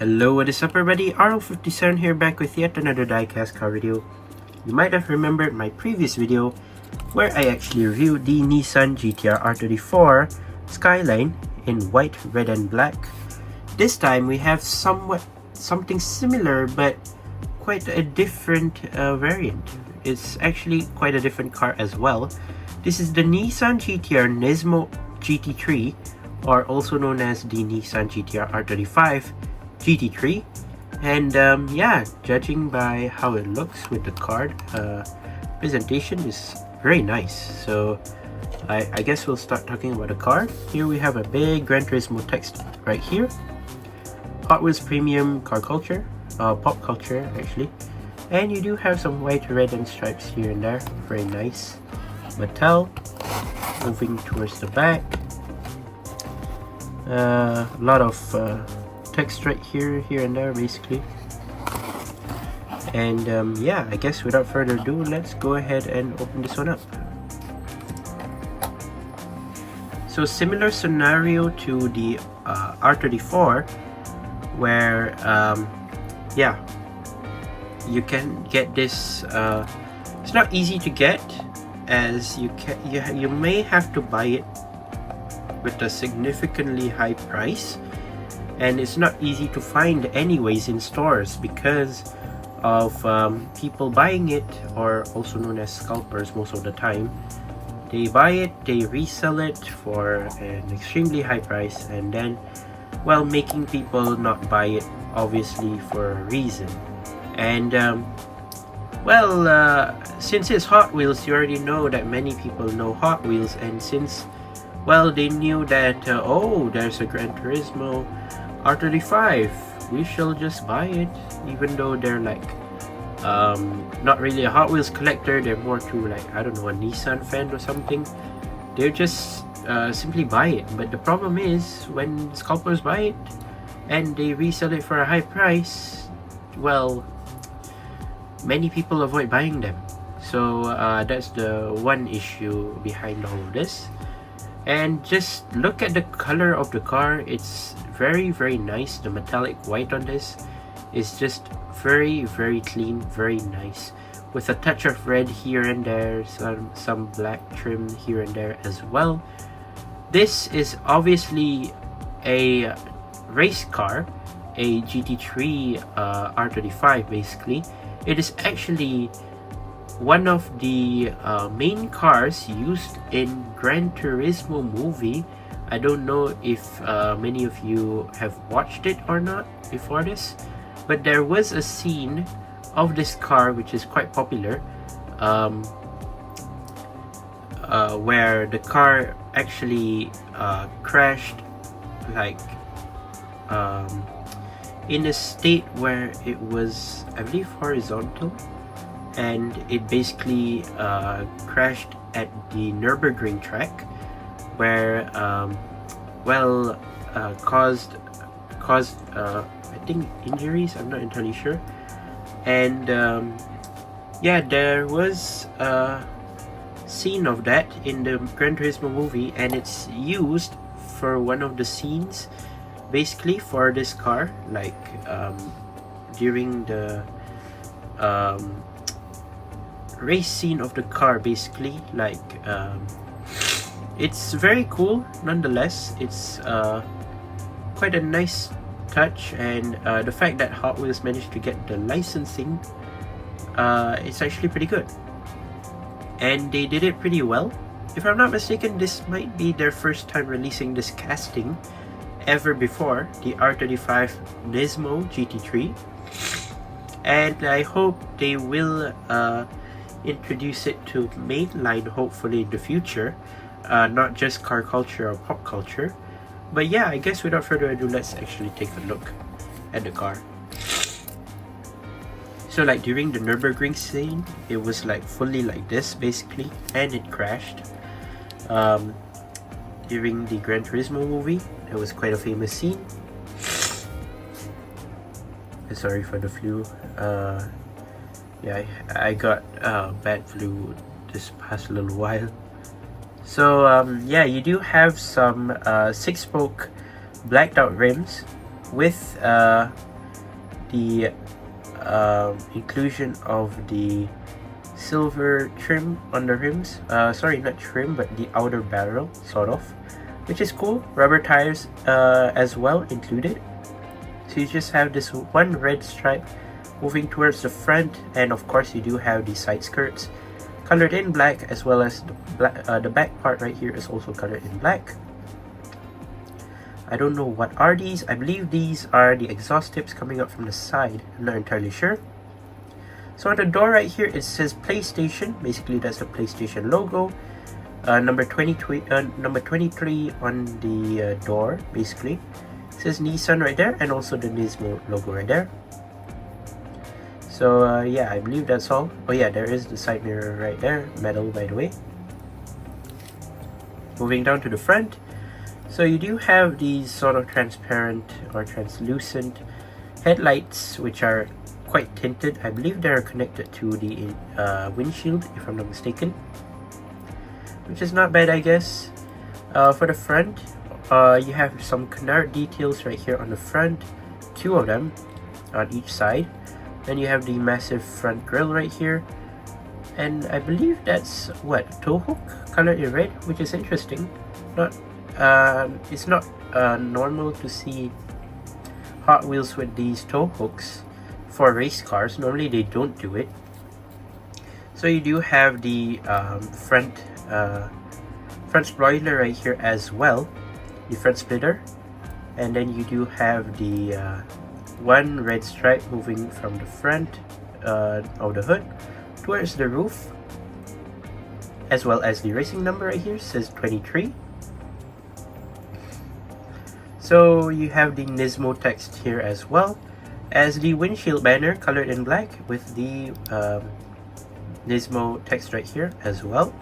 Hello, what is up everybody? RO57 here, back with yet another diecast car video. You might have remembered my previous video where I actually reviewed the Nissan GTR R34 Skyline in white, red and black. This time we have something similar but quite a different variant. It's actually quite a different car as well. This is the Nissan GTR Nismo GT3, or also known as the Nissan GTR R35 GT3, and yeah, judging by how it looks with the card, presentation is very nice. So I guess we'll start talking about the card. Here we have a big Gran Turismo text right here. Hotwheels premium car culture, pop culture actually, and you do have some white, red and stripes here and there. Very nice. Mattel. Moving towards the back, a lot of text right here and there basically. And yeah, I guess without further ado, let's go ahead and open this one up. So similar scenario to the R34, where yeah, you can get this. It's not easy to get, as you may have to buy it with a significantly high price, and it's not easy to find anyways in stores because of people buying it, or also known as scalpers. Most of the time they buy it, they resell it for an extremely high price, and then, well, making people not buy it, obviously for a reason. And well, since it's Hot Wheels, you already know that many people know Hot Wheels, and since, well, they knew that oh, there's a Gran Turismo R35, we shall just buy it, even though they're like not really a Hot Wheels collector, they're more to, like, I don't know, a Nissan fan or something. They're just simply buy it. But the problem is, when scalpers buy it and they resell it for a high price, well, many people avoid buying them. So that's the one issue behind all of this. And just look at the color of the car. It's very, very nice. The metallic white on this is just very, very clean, very nice, with a touch of red here and there, some black trim here and there as well. This is obviously a race car, a GT3 R35 basically. It is actually one of the main cars used in Gran Turismo movie. I don't know if many of you have watched it or not before this, but there was a scene of this car which is quite popular, where the car actually crashed, like in a state where it was, I believe, horizontal, and it basically crashed at the Nürburgring track, where well, caused I think injuries, I'm not entirely sure. And yeah, there was a scene of that in the Gran Turismo movie, and it's used for one of the scenes basically for this car, like during the race scene of the car basically. Like it's very cool nonetheless. It's quite a nice touch, and the fact that Hot Wheels managed to get the licensing, it's actually pretty good, and they did it pretty well. If I'm not mistaken, this might be their first time releasing this casting ever before, the R35 Nismo GT3, and I hope they will introduce it to mainline hopefully in the future, not just car culture or pop culture. But yeah, I guess without further ado, let's actually take a look at the car. So like during the Nürburgring scene, it was like fully like this basically, and it crashed. During the Gran Turismo movie, it was quite a famous scene. Sorry for the flu. Yeah, I got bad flu this past little while. So yeah, you do have some 6-spoke blacked out rims with the inclusion of the silver trim on the rims. Sorry, not trim, but the outer barrel, sort of, which is cool. Rubber tires as well included. So you just have this one red stripe moving towards the front, and of course you do have the side skirts colored in black, as well as the back part right here is also colored in black. I don't know what are these. I believe these are the exhaust tips coming up from the side. I'm not entirely sure. So on the door right here it says PlayStation. Basically that's the PlayStation logo. Number 23 on the door. Basically it says Nissan right there, and also the Nismo logo right there. So yeah, I believe that's all. Oh yeah, there is the side mirror right there, metal by the way. Moving down to the front, so you do have these sort of transparent or translucent headlights, which are quite tinted. I believe they're connected to the windshield, if I'm not mistaken, which is not bad, I guess. For the front, you have some canard details right here on the front, 2 of them on each side. Then you have the massive front grille right here, and I believe that's what, tow hook colored in red, which is interesting. It's not normal to see Hot Wheels with these tow hooks for race cars. Normally they don't do it. So you do have the front spoiler right here as well, the front splitter, and then you do have the one red stripe moving from the front of the hood towards the roof, as well as the racing number right here says 23. So you have the Nismo text here as well as the windshield banner colored in black with the Nismo text right here as well.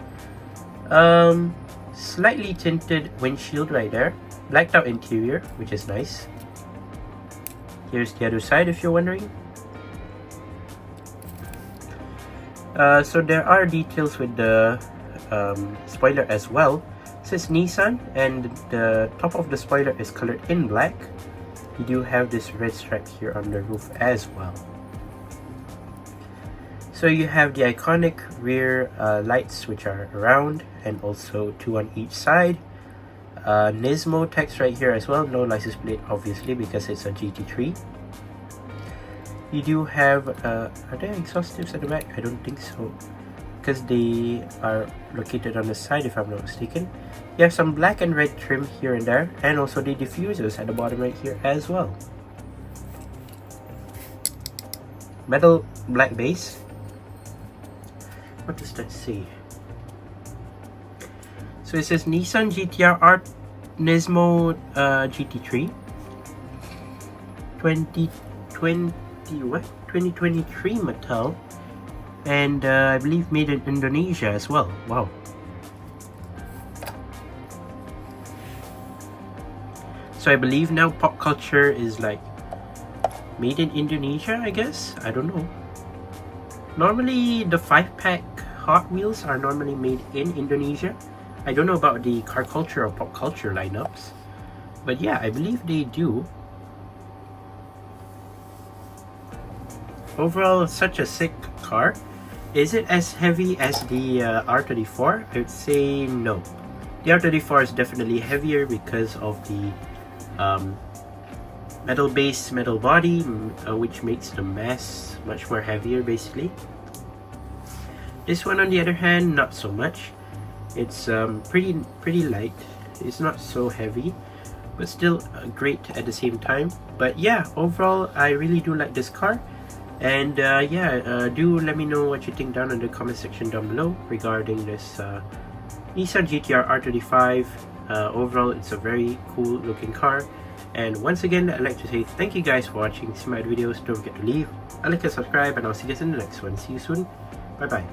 Slightly tinted windshield right there, blacked out interior, which is nice. Here's the other side if you're wondering. So there are details with the spoiler as well. It says Nissan, and the top of the spoiler is colored in black. You do have this red stripe here on the roof as well. So you have the iconic rear lights, which are round, and also 2 on each side. Nismo text right here as well, no license plate obviously because it's a GT3. You do have are there exhaust tips at the back? I don't think so, because they are located on the side if I'm not mistaken. You have some black and red trim here and there, and also the diffusers at the bottom right here as well. Metal black base. What does that say? So it says Nissan GTR R Nismo GT3 2023 metal, and I believe made in Indonesia as well. Wow. So I believe now pop culture is like made in Indonesia, I guess. I don't know. Normally the 5-pack Hot Wheels are normally made in Indonesia. I don't know about the car culture or pop culture lineups, but yeah, I believe they do. Overall, such a sick car. Is it as heavy as the R34? I would say no. The R34 is definitely heavier because of the metal base, metal body, which makes the mass much more heavier basically. This one on the other hand, not so much. It's pretty light. It's not so heavy, but still great at the same time. But yeah, overall I really do like this car, and do let me know what you think down in the comment section down below regarding this Nissan GTR R35. Overall it's a very cool looking car, and once again I'd like to say thank you guys for watching. See my videos, don't forget to leave a like and subscribe, and I'll see you guys in the next one. See you soon, bye bye.